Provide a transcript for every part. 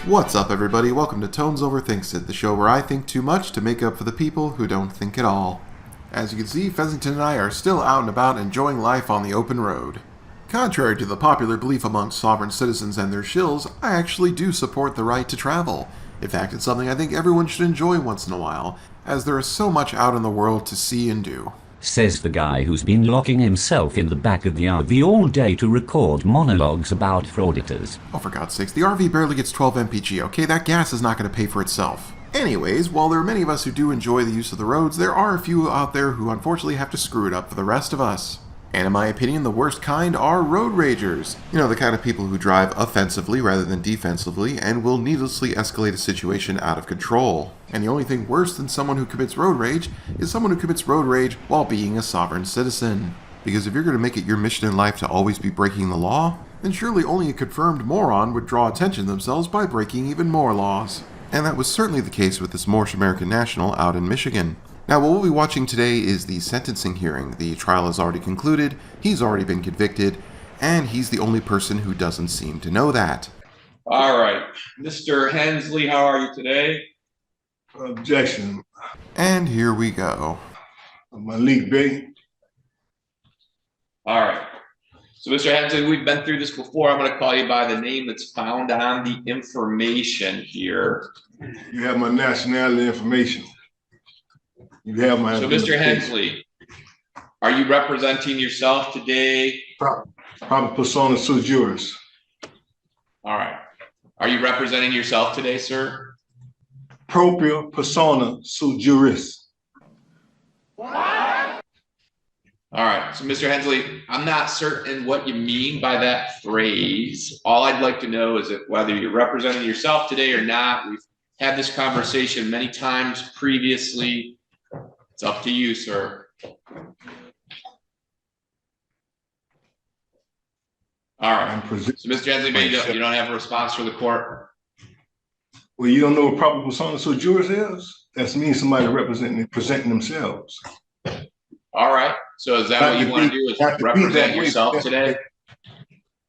What's up, everybody? Welcome to Tones Overthinks It, the show where I think too much to make up for the people who don't think at all. As you can see, Fezzington and I are still out and about enjoying life on the open road. Contrary to the popular belief amongst sovereign citizens and their shills, I actually do support the right to travel. In fact, it's something I think everyone should enjoy once in a while, as there is so much out in the world to see and do. Says the guy who's been locking himself in the back of the RV all day to record monologues about frauditors. Oh, for God's sakes, the RV barely gets 12 mpg, okay? That gas is not going to pay for itself. Anyways, while there are many of us who do enjoy the use of the roads, there are a few out there who unfortunately have to screw it up for the rest of us. And in my opinion, the worst kind are road ragers. You know, the kind of people who drive offensively rather than defensively and will needlessly escalate a situation out of control. And the only thing worse than someone who commits road rage is someone who commits road rage while being a sovereign citizen. Because if you're going to make it your mission in life to always be breaking the law, then surely only a confirmed moron would draw attention to themselves by breaking even more laws. And that was certainly the case with this Moorish American National out in Michigan. Now, what we'll be watching today is the sentencing hearing. The trial has already concluded, he's already been convicted, and he's the only person who doesn't seem to know that. All right. Mr. Hensley, how are you today? Objection. And here we go. Malik Bey. All right. So, Mr. Hensley, we've been through this before. I'm going to call you by the name that's found on the information here. You have my nationality information. You have my. So, Mr. Hensley, are you representing yourself today? Proper persona sui juris. All right. Are you representing yourself today, sir? Propria persona sui juris. What? All right. So, Mr. Hensley, I'm not certain what you mean by that phrase. All I'd like to know is that whether you're representing yourself today or not. We've had this conversation many times previously. It's up to you, sir. All right. So, Mr. Hensley, you don't have a response for the court? Well, you don't know what proper persona sui juris is? That means somebody presenting themselves. All right. So is that what you want to do, is represent yourself today?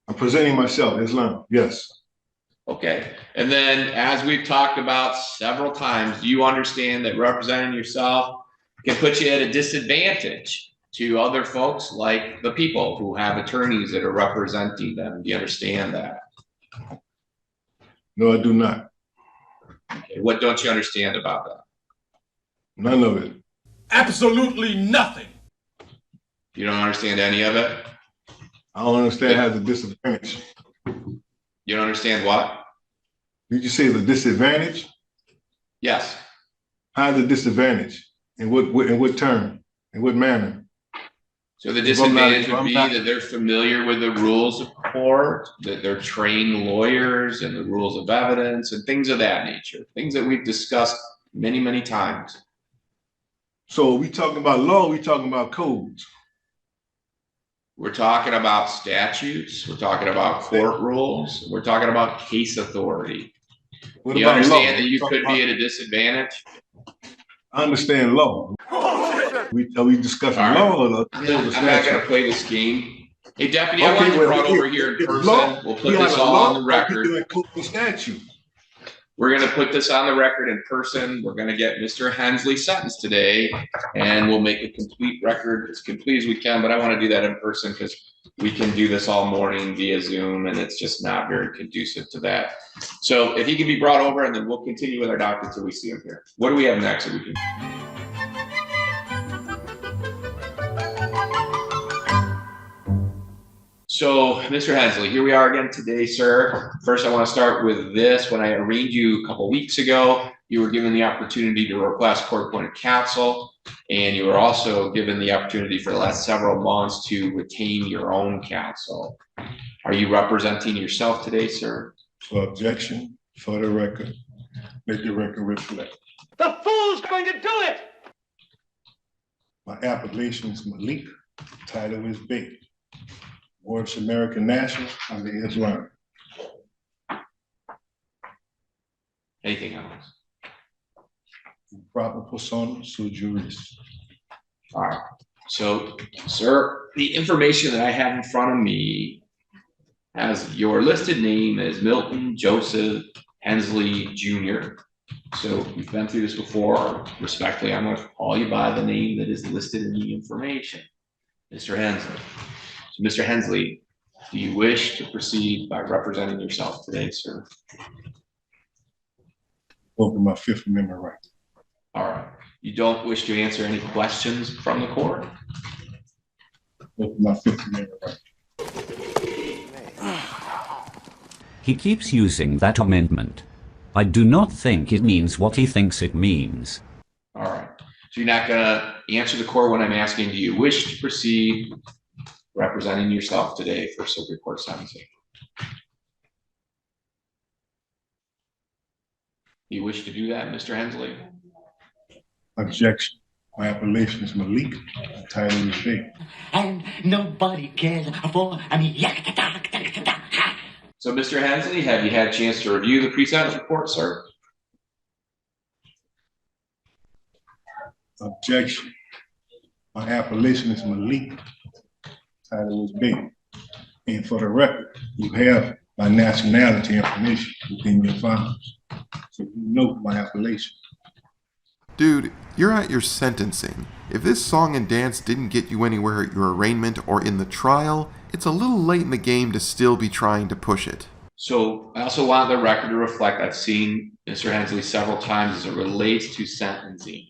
I'm presenting myself, Islam, yes. Okay. And then, as we've talked about several times, do you understand that representing yourself can put you at a disadvantage to other folks like the people who have attorneys that are representing them? Do you understand that? No, I do not. Okay. What don't you understand about that? None of it. Absolutely nothing. You don't understand any of it? I don't understand how it's a disadvantage. You don't understand what? Did you say it's a disadvantage? Yes. How's a disadvantage? In what term? In what manner? So the disadvantage would be that they're familiar with the rules of court, that they're trained lawyers and the rules of evidence and things of that nature, things that we've discussed many, many times. So are we talking about law, or are we talking about codes? We're talking about statutes, we're talking about court rules, we're talking about case authority. Do you understand that you could be at a disadvantage? I understand law. We discussing law. I'm not going to play this game. Hey, Deputy, I want you brought over here in person. We'll put this all on the record. We're going to put this on the record in person. We're going to get Mr. Hensley sentenced today, and we'll make a complete record, as complete as we can. But I want to do that in person because we can do this all morning via Zoom, and it's just not very conducive to that. So if he can be brought over, and then we'll continue with our doctor until we see him here. What do we have next? So, Mr. Hensley, here we are again today, sir. First, I want to start with this. When I arraigned you a couple weeks ago, you were given the opportunity to request court-appointed counsel, and you were also given the opportunity for the last several months to retain your own counsel. Are you representing yourself today, sir? For objection, for the record, make the record reflect. The fool's going to do it! My appellation is Malik. Title is Bey. Moorish American National under Islam. Anything else? Proper persona sui juris. All right. So, sir, the information that I have in front of me has your listed name as Milton Joseph Hensley Jr. So we've been through this before. Respectfully, I'm going to call you by the name that is listed in the information, Mr. Hensley. So, Mr. Hensley, do you wish to proceed by representing yourself today, sir? Over my Fifth Amendment right. All right. You don't wish to answer any questions from the court? Over my Fifth Amendment right. He keeps using that amendment. I do not think it means what he thinks it means. All right. So you're not going to answer the court when I'm asking, do you wish to proceed representing yourself today for circuit court sentencing? You wish to do that, Mr. Hensley? Objection. My appellation is Malik. My title is Big. And nobody cares for me. So, Mr. Hensley, have you had a chance to review the pre-sentence report, sir? Objection. My appellation is Malik. Title is Big. And for the record, you have my nationality information within your files. So you know my appellation. Dude, you're at your sentencing. If this song and dance didn't get you anywhere at your arraignment or in the trial, it's a little late in the game to still be trying to push it. So I also want the record to reflect I've seen Mr. Hensley several times as it relates to sentencing.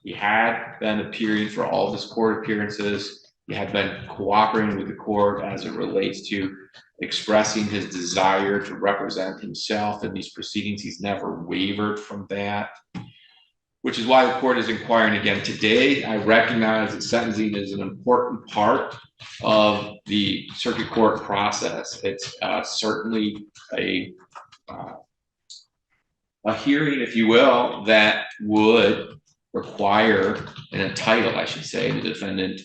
He had been appearing for all of his court appearances. He had been cooperating with the court as it relates to expressing his desire to represent himself in these proceedings. He's never wavered from that, which is why the court is inquiring again today. I recognize that sentencing is an important part of the circuit court process. It's certainly a hearing, if you will, that would require and entitle, I should say, the defendant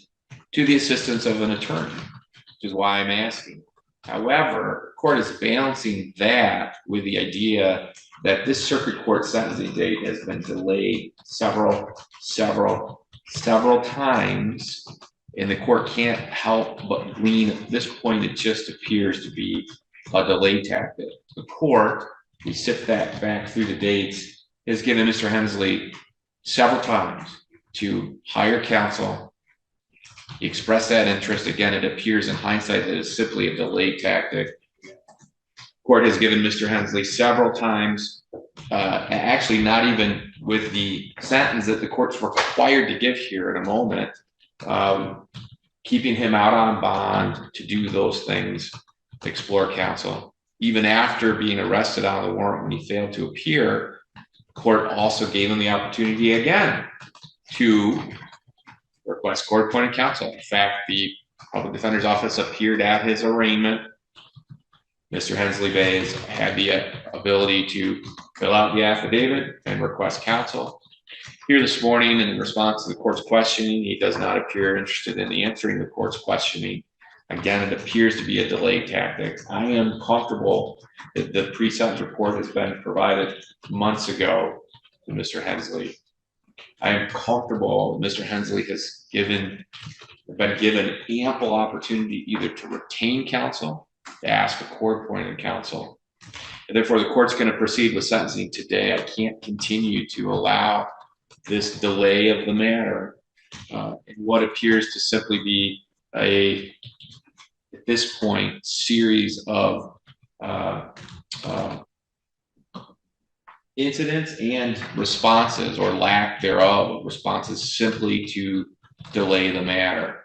to the assistance of an attorney, which is why I'm asking. However, the court is balancing that with the idea that this circuit court sentencing date has been delayed several times, and the court can't help but glean at this point it just appears to be a delay tactic. The court, we sit back through the dates, has given Mr. Hensley several times to hire counsel. He expressed that interest. Again, it appears in hindsight that it's simply a delay tactic. Court has given Mr. Hensley several times, actually not even with the sentence that the court's required to give here in a moment, keeping him out on bond to do those things, explore counsel. Even after being arrested on the warrant when he failed to appear, court also gave him the opportunity again to request court-appointed counsel. In fact, the public defender's office appeared at his arraignment. Mr. Hensley Bays had the ability to fill out the affidavit and request counsel. Here this morning, in response to the court's questioning, he does not appear interested in answering the court's questioning. Again, it appears to be a delay tactic. I am comfortable that the pre-sentence report has been provided months ago to Mr. Hensley. I am comfortable Mr. Hensley has been given ample opportunity either to retain counsel, to ask a court-appointed counsel. And therefore, the court's going to proceed with sentencing today. I can't continue to allow this delay of the matter in what appears to simply be at this point, series of incidents and responses, or lack thereof, responses simply to delay the matter.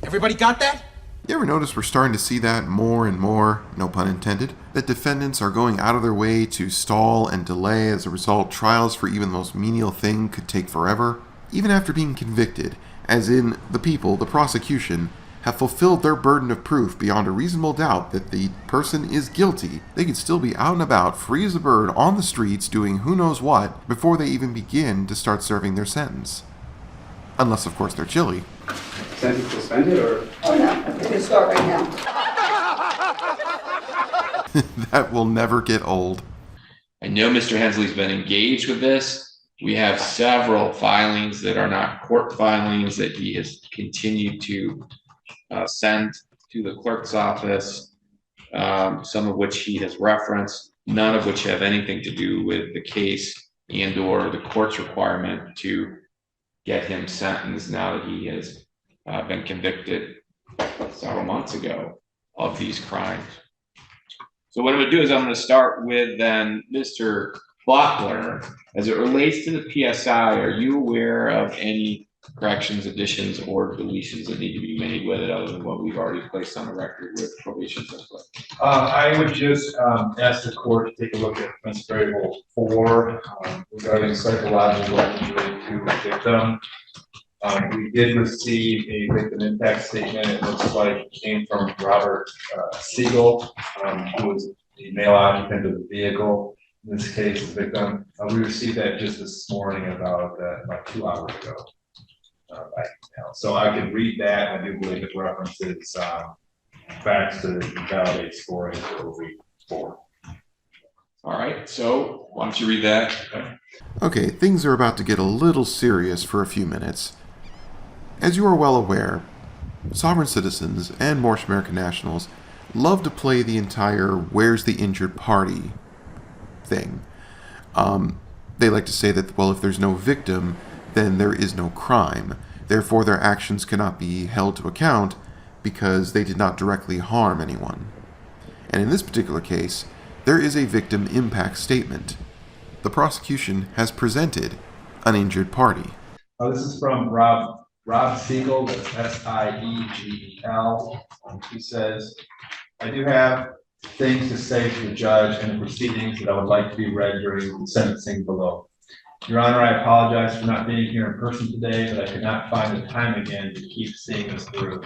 Everybody got that? You ever notice we're starting to see that more and more, no pun intended, that defendants are going out of their way to stall and delay. As a result, trials for even the most menial thing could take forever, even after being convicted, as in the people, the prosecution, have fulfilled their burden of proof beyond a reasonable doubt that the person is guilty. They could still be out and about, free as a bird, on the streets, doing who knows what, before they even begin to start serving their sentence. Unless, of course, they're chilly. Sentence suspended or? Oh no, we're gonna start right now. That will never get old. I know Mr. Hensley's been engaged with this. We have several filings that are not court filings that he has continued to send to the clerk's office, some of which he has referenced. none of which have anything to do with the case and or the court's requirement to get him sentenced now that he has been convicted several months ago of these crimes. So what I'm going to do is I'm going to start with then Mr. Butler. As it relates to the PSI, are you aware of any corrections, additions, or deletions that need to be made with it other than what we've already placed on the record with probation? I would just ask the court to take a look at offense variable 4 regarding psychological injury to the victim. We did receive a victim impact statement. It looks like it came from Robert Siegel, who was the male occupant of the vehicle. In this case, the victim. We received that just this morning, about 2 hours ago. So I could read that. I do believe it references facts to validate scoring for week 4. All right. So why don't you read that? Okay, things are about to get a little serious for a few minutes. As you are well aware, sovereign citizens and Moorish American nationals love to play the entire "where's the injured party" thing. They like to say that, well, if there's no victim, then there is no crime. Therefore, their actions cannot be held to account because they did not directly harm anyone. And in this particular case, there is a victim impact statement. The prosecution has presented an injured party. This is from Rob Siegel, that's S-I-E-G-E-L. He says, I do have things to say to the judge in the proceedings that I would like to be read during the sentencing below. Your Honor, I apologize for not being here in person today, but I could not find the time again to keep seeing this through.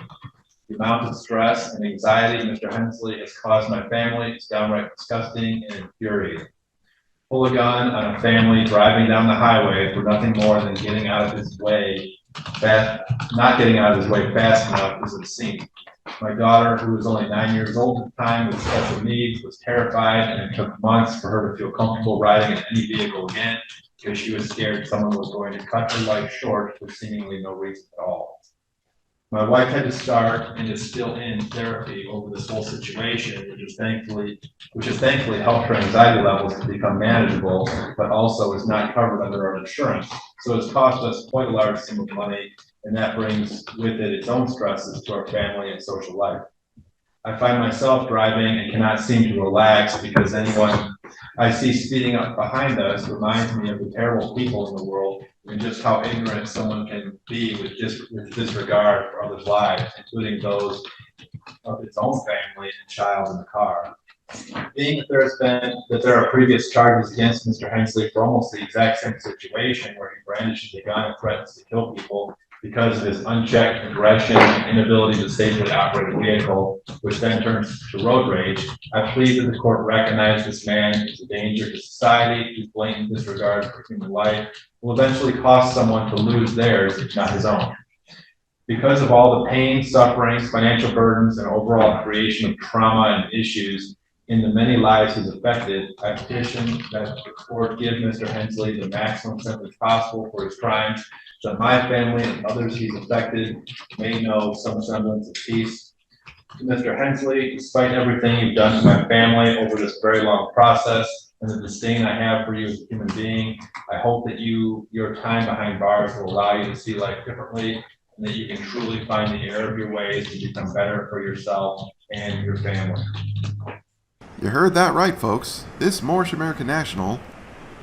The amount of stress and anxiety Mr. Hensley has caused my family is downright disgusting and infuriating. Pull a gun on a family driving down the highway for nothing more than getting out of his way, not getting out of his way fast enough is obscene. My daughter, who was only 9 years old at the time with special needs, was terrified, and it took months for her to feel comfortable riding in any vehicle again because she was scared someone was going to cut her life short for seemingly no reason at all. My wife had to start and is still in therapy over this whole situation, which has thankfully helped her anxiety levels to become manageable, but also is not covered under our insurance. So it's cost us quite a large sum of money, and that brings with it its own stresses to our family and social life. I find myself driving and cannot seem to relax because anyone I see speeding up behind us reminds me of the terrible people in the world and just how ignorant someone can be with disregard for others' lives, including those of its own family and child in the car. Being that there are previous charges against Mr. Hensley for almost the exact same situation where he brandishes a gun and threatens to kill people because of his unchecked aggression and inability to safely operate a vehicle, which then turns to road rage, I plead that the court recognize this man is a danger to society whose blatant disregard for human life will eventually cost someone to lose theirs, if not his own. Because of all the pain, sufferings, financial burdens, and overall creation of trauma and issues in the many lives he's affected, I petition that the court give Mr. Hensley the maximum sentence possible for his crimes, so that my family and others he's affected may know some semblance of peace. To Mr. Hensley, despite everything you've done to my family over this very long process and the disdain I have for you as a human being, I hope that your time behind bars will allow you to see life differently, and that you can truly find the error of your ways to become better for yourself and your family. You heard that right, folks. This Moorish American National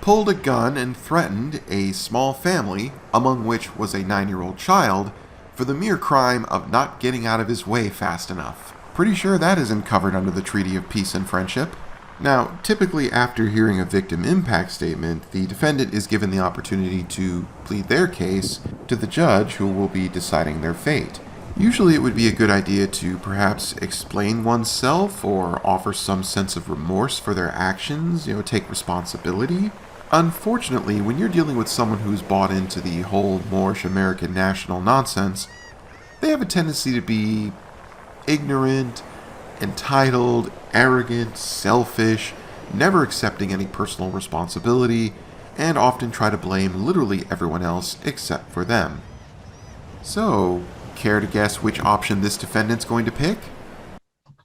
pulled a gun and threatened a small family, among which was a 9-year-old child, for the mere crime of not getting out of his way fast enough. Pretty sure that isn't covered under the Treaty of Peace and Friendship. Now, typically after hearing a victim impact statement, the defendant is given the opportunity to plead their case to the judge who will be deciding their fate. Usually it would be a good idea to perhaps explain oneself or offer some sense of remorse for their actions, take responsibility. Unfortunately, when you're dealing with someone who's bought into the whole Moorish American National nonsense, they have a tendency to be ignorant, entitled, arrogant, selfish, never accepting any personal responsibility, and often try to blame literally everyone else except for them. So, care to guess which option this defendant's going to pick?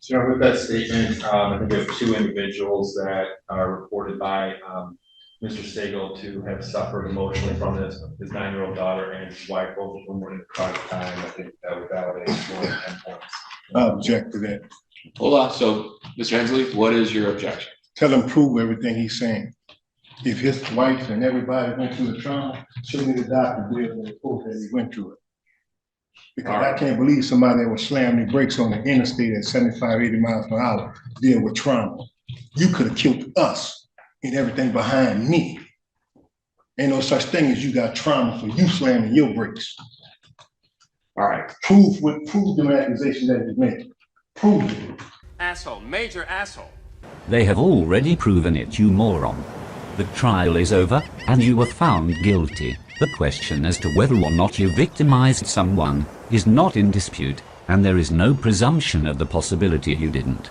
So with that statement, I think we have two individuals that are reported by Mr. Stagel to have suffered emotionally from this. His 9-year-old daughter and his wife, both of them were in the crowd time. I think that would validate more than 10 points. I object to that. Hold on. So, Mr. Hensley, what is your objection? Tell him prove everything he's saying. If his wife and everybody went through the trauma, show me the doctor bill and report that he went through it. Because I can't believe somebody that was slamming the brakes on the interstate at 75, 80 miles per hour deal with trauma. You could have killed us and everything behind me. Ain't no such thing as you got trauma for you slamming your brakes. All right. Prove the accusation that you made. Prove it. Asshole, major asshole. They have already proven it, you moron. The trial is over, and you were found guilty. The question as to whether or not you victimized someone is not in dispute, and there is no presumption of the possibility you didn't.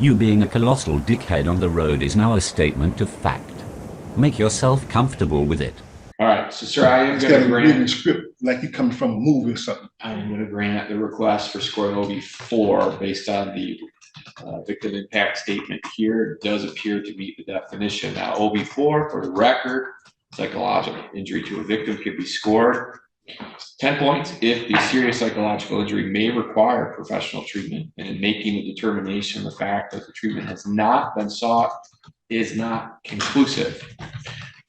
You being a colossal dickhead on the road is now a statement of fact. Make yourself comfortable with it. All right. So, sir, I am It's going got to a reading grant. script like you coming from a movie or something. I'm going to grant the request for scoring OB4 based on the victim impact statement here. It does appear to meet the definition. Now, OB4, for the record, psychological injury to a victim could be scored 10 points if the serious psychological injury may require professional treatment, and in making the determination, the fact that the treatment has not been sought is not conclusive.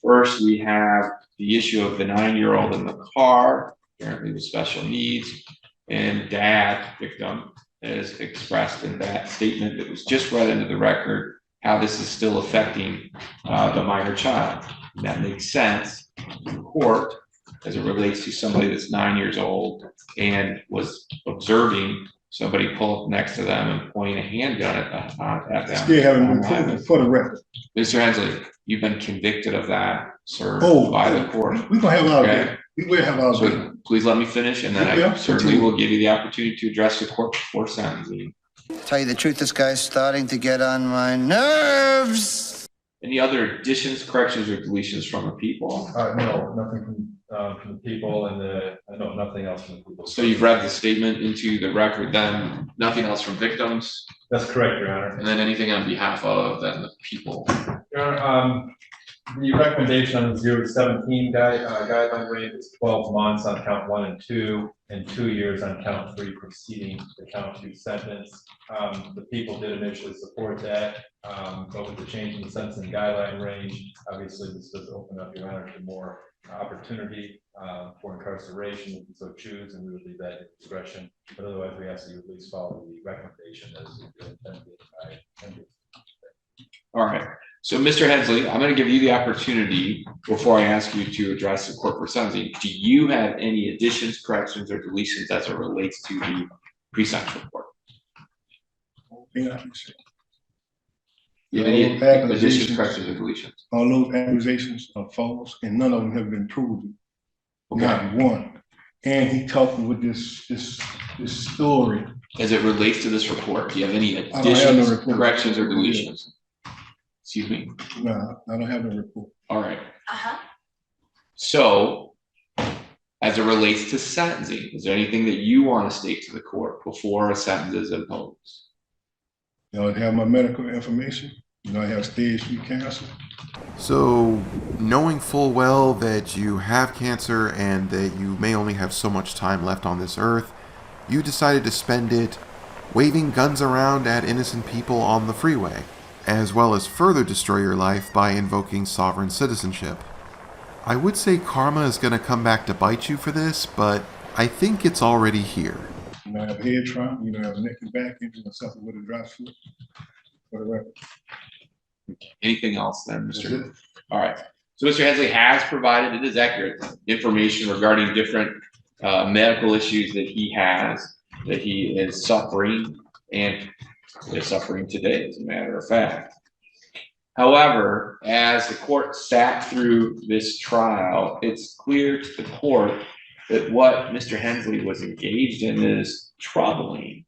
First, we have the issue of the 9-year-old in the car, apparently with special needs, and dad, victim, has expressed in that statement that was just read into the record how this is still affecting the minor child. And that makes sense in court as it relates to somebody that's 9 years old and was observing somebody pull up next to them and point a handgun at them. Still haven't been proven for the record. Mr. Hensley, you've been convicted of that, sir, Oh, by the court. We're gonna have our Okay. day. We will have our day. So please let me finish, and then I Yeah, certainly continue. will give you the opportunity to address the court before sentencing. Tell you the truth, this guy's starting to get on my nerves. Any other additions, corrections, or deletions from the people? No, nothing from the people, and no, nothing else from the people. So you've read the statement into the record, then nothing else from victims, That's correct, Your Honor. and then anything on behalf of then the people. Your Honor, the recommendation on the 0 to 17 guideline range is 12 months on count 1 and 2, and 2 years on count 3 preceding the count 2 sentence. The people did initially support that, but with the change in the sentencing guideline range, obviously this does open up, Your Honor, to more opportunity for incarceration if you so choose, and we would leave that at discretion. But otherwise, we ask that you at least follow the recommendation as intended by Henry. All right. So, Mr. Hensley, I'm going to give you the opportunity before I ask you to address the court for sentencing. Do you have any additions, corrections, or deletions as it relates to the pre-sentence report? Yeah, I can say. Do you have any All additions, corrections, or deletions? All those accusations are false, and none of them have been proven. Okay. Not one. And he talking with this story. As it relates to this report, do you have any I don't have no additions, report. corrections, or deletions? Excuse me. No, I don't have the report. All right. So, as it relates to sentencing, is there anything that you want to state to the court before a sentence is imposed? You know, I have my medical information. You know, I have stage 3 cancer. So, knowing full well that you have cancer and that you may only have so much time left on this earth, you decided to spend it waving guns around at innocent people on the freeway, as well as further destroy your life by invoking sovereign citizenship. I would say karma is going to come back to bite you for this, but I think it's already here. You know, I have head trauma. You know, I have neck and back injury and something with a dry foot. For the record. Anything else then, That's Mr. it. All right. So Mr. Hensley has provided, it is accurate, information regarding different medical issues that he is suffering and is suffering today, as a matter of fact. However, as the court sat through this trial, it's clear to the court that what Mr. Hensley was engaged in is troubling.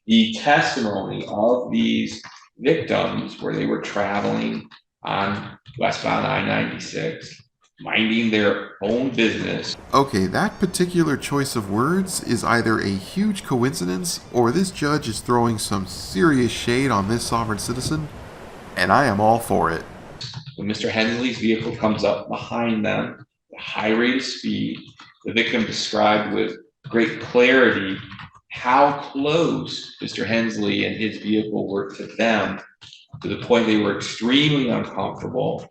The testimony of these victims where they were traveling on westbound I-96 minding their own business. Okay, that particular choice of words is either a huge coincidence or this judge is throwing some serious shade on this sovereign citizen, and I am all for it. When Mr. Hensley's vehicle comes up behind them, at a high rate of speed, the victim described with great clarity how close Mr. Hensley and his vehicle were to them, to the point they were extremely uncomfortable.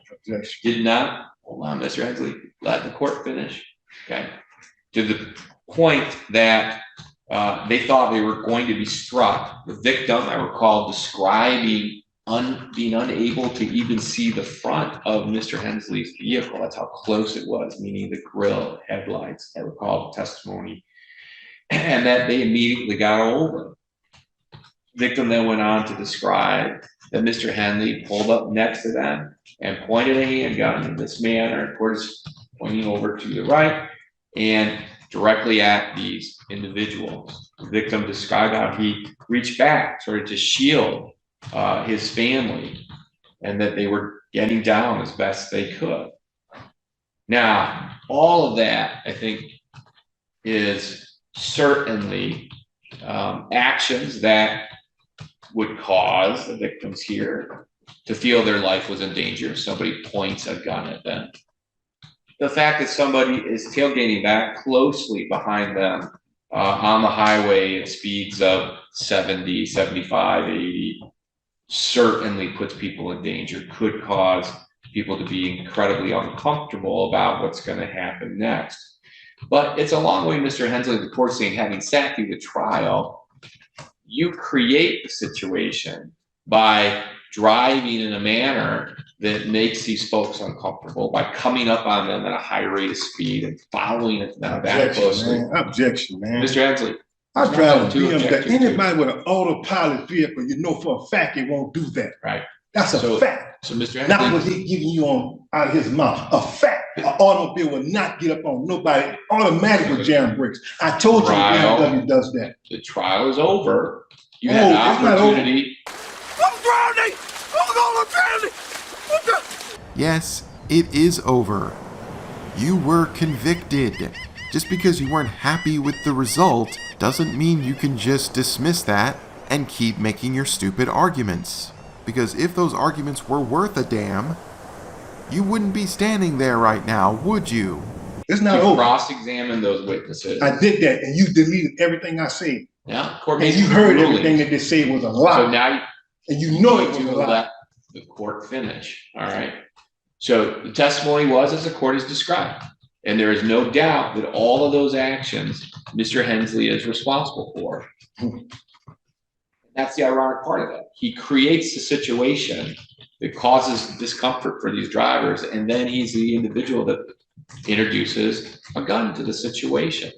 Did not, hold on, Mr. Hensley, let the court finish. Okay. To the point that they thought they were going to be struck. The victim, I recall, describing being unable to even see the front of Mr. Hensley's vehicle. That's how close it was, meaning the grill, headlights. I recall the testimony. And that they immediately got over. Victim then went on to describe that Mr. Henley pulled up next to them and pointed a handgun in this manner. Of course, pointing over to the right and directly at these individuals. The victim described how he reached back, sort of to shield his family, and that they were getting down as best they could. Now, all of that, I think, is certainly actions that would cause the victims here to feel their life was in danger if somebody points a gun at them. The fact that somebody is tailgating that closely behind them on the highway at speeds of 70, 75, 80 certainly puts people in danger, could cause people to be incredibly uncomfortable about what's going to happen next. But it's a long way, Mr. Hensley, the court saying, having sat through the trial, you create the situation by driving in a manner that makes these folks uncomfortable, by coming up on them at a high rate of speed and following it now that closely. Objection, man. Mr. Hensley. I drive a BMW. Anybody with an autopilot vehicle, you know for a fact it won't do that. Right. That's a fact. So Mr. Hensley. Not what he's giving you on out of his mouth. A fact. An automobile will not get up on nobody. Automatically jam brakes. I told you BMW does that. The trial is over. You had an opportunity. I'm drowning! I'm drowning! Yes, it is over. You were convicted. Just because you weren't happy with the result doesn't mean you can just dismiss that and keep making your stupid arguments. Because if those arguments were worth a damn, you wouldn't be standing there right now, would you? It's not over. Cross-examine those witnesses. I did that, and you deleted everything I said. Yeah, court and you heard everything that they said was a lie. So now, and you know it was a lie. Let the court finish. All right. So the testimony was as the court has described, and there is no doubt that all of those actions Mr. Hensley is responsible for. That's the ironic part of it. He creates the situation that causes discomfort for these drivers, and then he's the individual that introduces a gun to the situation.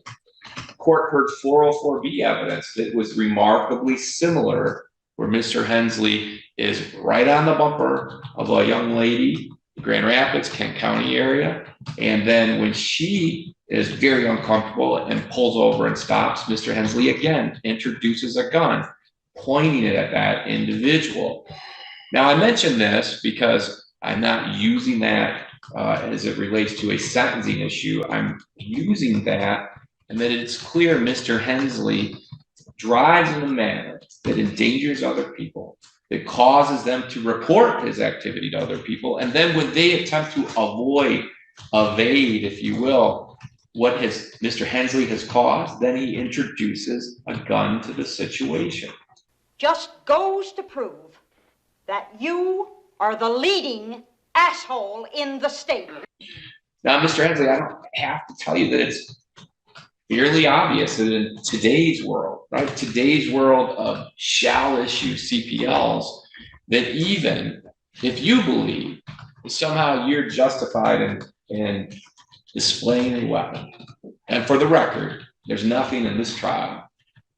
Court heard 404B evidence that was remarkably similar, where Mr. Hensley is right on the bumper of a young lady, Grand Rapids, Kent County area, and then when she is very uncomfortable and pulls over and stops, Mr. Hensley again introduces a gun, pointing it at that individual. Now, I mention this because I'm not using that as it relates to a sentencing issue. I'm using that, and that it's clear Mr. Hensley drives in a manner that endangers other people, that causes them to report his activity to other people, and then when they attempt to evade, if you will, what Mr. Hensley has caused, then he introduces a gun to the situation. Just goes to prove that you are the leading asshole in the state. Now, Mr. Hensley, I don't have to tell you that it's fairly obvious that in today's world, right, today's world of shall issue CPLs, that even if you believe that somehow you're justified in displaying a weapon, and for the record, there's nothing in this trial,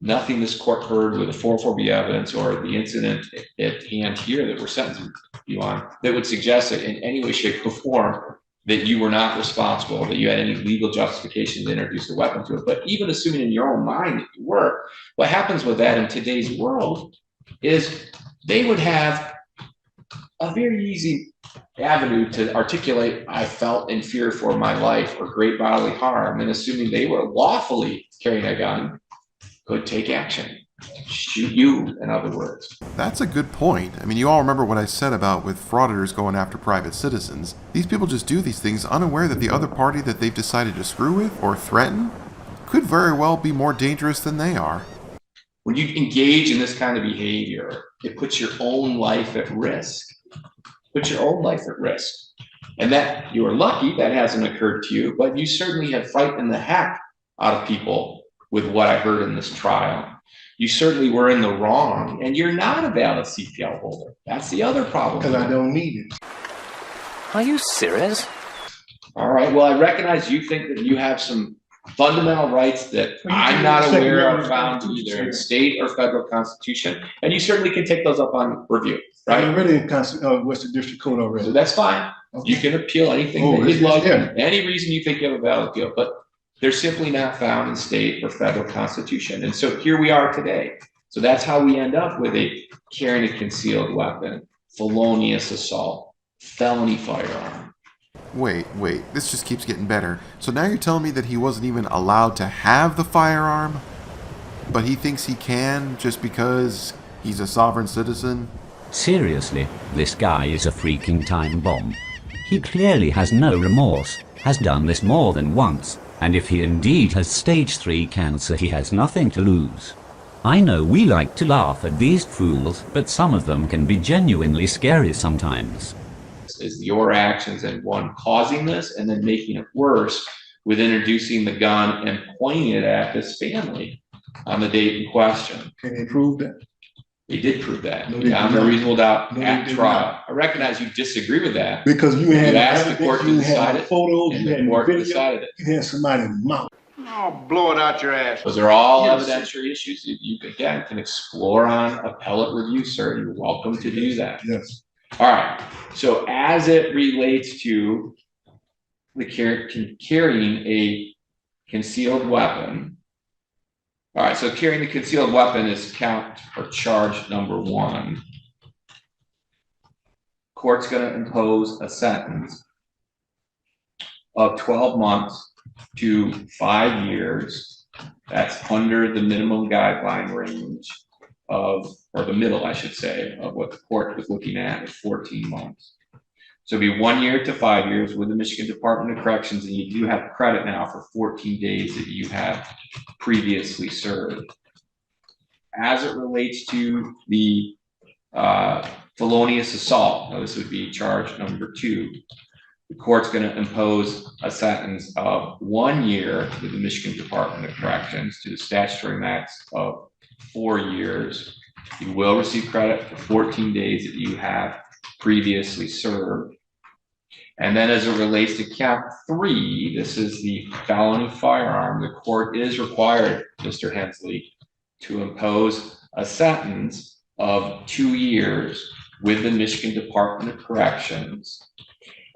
nothing this court heard with the 404B evidence or the incident at hand here that we're sentencing you on that would suggest that in any way, shape, or form that you were not responsible, that you had any legal justification to introduce a weapon to it. But even assuming in your own mind that you were, what happens with that in today's world is they would have a very easy avenue to articulate, I felt in fear for my life or great bodily harm, and assuming they were lawfully carrying a gun, could take action. Shoot you, in other words. That's a good point. I mean, you all remember what I said about with frauditors going after private citizens. These people just do these things unaware that the other party that they've decided to screw with or threaten could very well be more dangerous than they are. When you engage in this kind of behavior, it puts your own life at risk. Put your own life at risk. And that you are lucky that hasn't occurred to you, but you certainly have frightened the heck out of people with what I heard in this trial. You certainly were in the wrong, and you're not a valid CPL holder. That's the other problem. Because I don't need it. Are you serious? All right, well, I recognize you think that you have some fundamental rights that I'm not aware of found either in state or federal constitution, and you certainly can take those up on review, right? I'm already in Western District Court already. So that's fine. Okay. You can appeal anything that you'd like, any reason you think you have a valid appeal, but they're simply not found in state or federal constitution. And so here we are today. So that's how we end up with a carrying a concealed weapon, felonious assault, felony firearm. Wait, this just keeps getting better. So now you're telling me that he wasn't even allowed to have the firearm, but he thinks he can just because he's a sovereign citizen? Seriously, this guy is a freaking time bomb. He clearly has no remorse, has done this more than once, and if he indeed has stage 3 cancer, he has nothing to lose. I know we like to laugh at these fools, but some of them can be genuinely scary sometimes. Is your actions and one causing this and then making it worse with introducing the gun and pointing it at this family on the date in question. Can they prove that? They did prove that. No, Beyond a reasonable doubt at trial. Not. I recognize you disagree with that. Because you had asked the court to decide it, photos, and you had the court video, decided it. you had somebody in the mouth. Oh, blow it out your ass. Those are all evidentiary issues that you again can explore on appellate review, sir. You're welcome to do that. Yes. All right. So as it relates to the carrying a concealed weapon. All right, so carrying a concealed weapon is count or charge number 1. Court's going to impose a sentence of 12 months to 5 years. That's under the minimum guideline range of, or the middle, I should say, of what the court was looking at 14 months. So it'd be 1 year to 5 years with the Michigan Department of Corrections, and you do have credit now for 14 days that you have previously served. As it relates to the felonious assault, now this would be charge number 2. The court's going to impose a sentence of 1 year with the Michigan Department of Corrections to the statutory max of 4 years. You will receive credit for 14 days that you have previously served. And then as it relates to count 3, this is the felony firearm. The court is required, Mr. Hensley, to impose a sentence of 2 years with the Michigan Department of Corrections.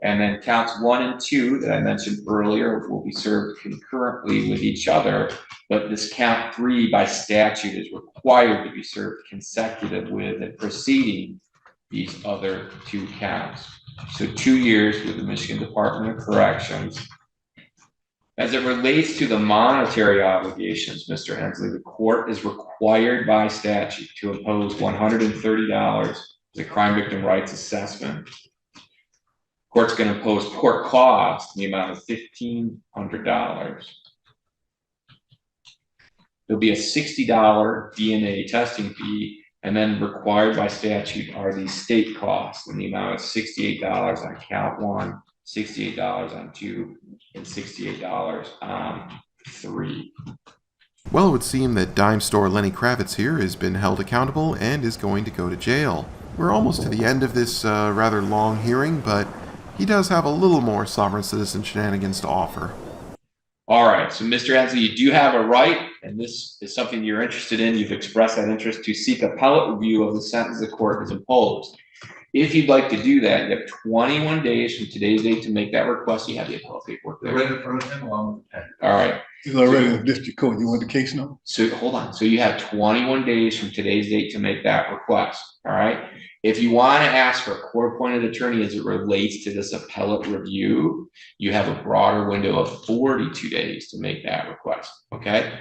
And then counts 1 and 2 that I mentioned earlier will be served concurrently with each other, but this count 3 by statute is required to be served consecutive with and preceding these other 2 counts. So 2 years with the Michigan Department of Corrections. As it relates to the monetary obligations, Mr. Hensley, the court is required by statute to impose $130 as a crime victim rights assessment. Court's going to impose court costs in the amount of $1,500. There'll be a $60 DNA testing fee, and then required by statute are these state costs in the amount of $68 on count 1, $68 on 2, and $68 on 3. Well, it would seem that dime store Lenny Kravitz here has been held accountable and is going to go to jail. We're almost to the end of this rather long hearing, but he does have a little more sovereign citizen shenanigans to offer. All right, so Mr. Hensley, you do have a right, and this is something you're interested in. You've expressed that interest to seek appellate review of the sentence the court has imposed. If you'd like to do that, you have 21 days from today's date to make that request. You have the appellate paperwork there. Read it from him along with the pen. All right. He's already in the district court. You want the case number? So hold on. So you have 21 days from today's date to make that request. All right. If you want to ask for a court-appointed attorney as it relates to this appellate review, you have a broader window of 42 days to make that request, okay?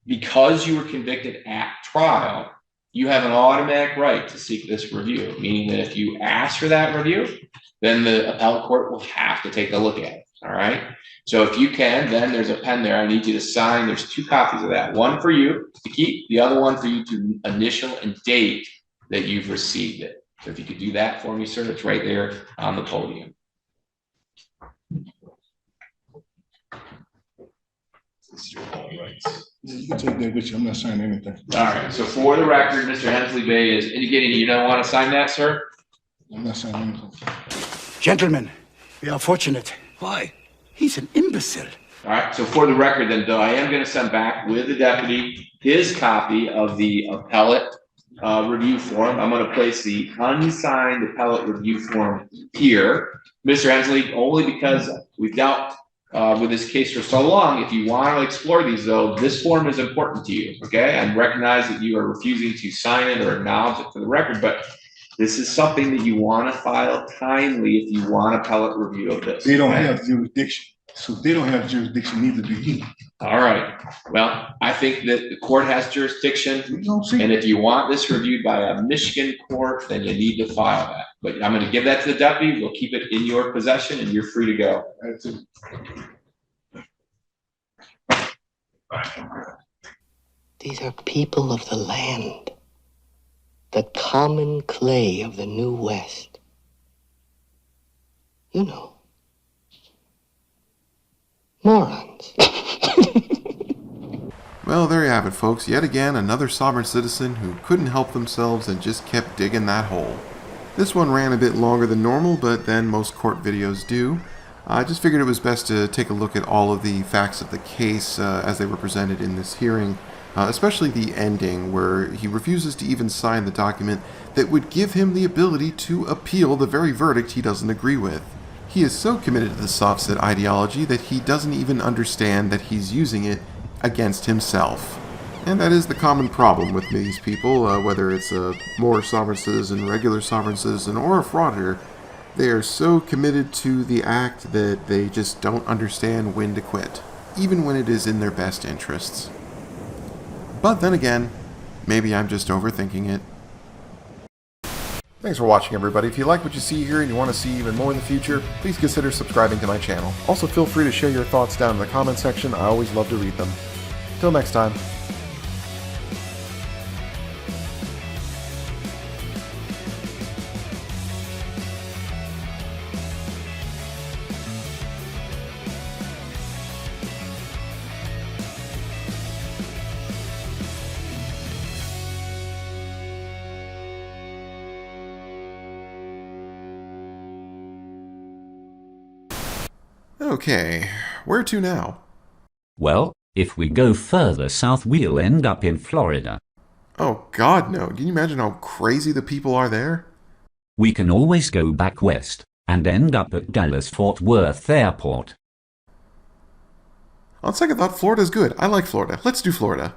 Because you were convicted at trial, you have an automatic right to seek this review, meaning that if you ask for that review, then the appellate court will have to take a look at it, all right? So if you can, then there's a pen there. I need you to sign. There's 2 copies of that. One for you to keep, the other one for you to initial and date that you've received it. So if you could do that for me, sir, it's right there on the podium. This is your all rights. You can take that with you. I'm not signing anything. All right, so for the record, Mr. Hensley Bay is indicating you don't want to sign that, sir? I'm not signing anything. Gentlemen, we are fortunate. Why? He's an imbecile. All right, so for the record then, though, I am going to send back with the deputy his copy of the appellate review form. I'm going to place the unsigned appellate review form here. Mr. Hensley, only because we've dealt with this case for so long. If you want to explore these, though, this form is important to you, okay? I recognize that you are refusing to sign it or acknowledge it for the record, but this is something that you want to file timely if you want appellate review of this. They don't have jurisdiction. So if they don't have jurisdiction, neither do he. All right. Well, I think that the court has jurisdiction, and if you want this reviewed by a Michigan court, then you need to file that. But I'm going to give that to the deputy. We'll keep it in your possession, and you're free to go. That's it. These are people of the land, the common clay of the New West. You know, morons. Well, there you have it, folks. Yet again, another sovereign citizen who couldn't help themselves and just kept digging that hole. This one ran a bit longer than normal, but then most court videos do. I just figured it was best to take a look at all of the facts of the case as they were presented in this hearing, especially the ending where he refuses to even sign the document that would give him the ability to appeal the very verdict he doesn't agree with. He is so committed to the Sovcit ideology that he doesn't even understand that he's using it against himself. And that is the common problem with these people, whether it's a Moorish sovereign citizen, regular sovereign citizen, or a frauder. They are so committed to the act that they just don't understand when to quit, even when it is in their best interests. But then again, maybe I'm just overthinking it. Thanks for watching, everybody. If you like what you see here and you want to see even more in the future, please consider subscribing to my channel. Also, feel free to share your thoughts down in the comment section. I always love to read them. Till next time. Okay, where to now? Well, if we go further south, we'll end up in Florida. Oh God, no. Can you imagine how crazy the people are there? We can always go back west and end up at Dallas-Fort Worth Airport. On second thought, Florida's good. I like Florida. Let's do Florida.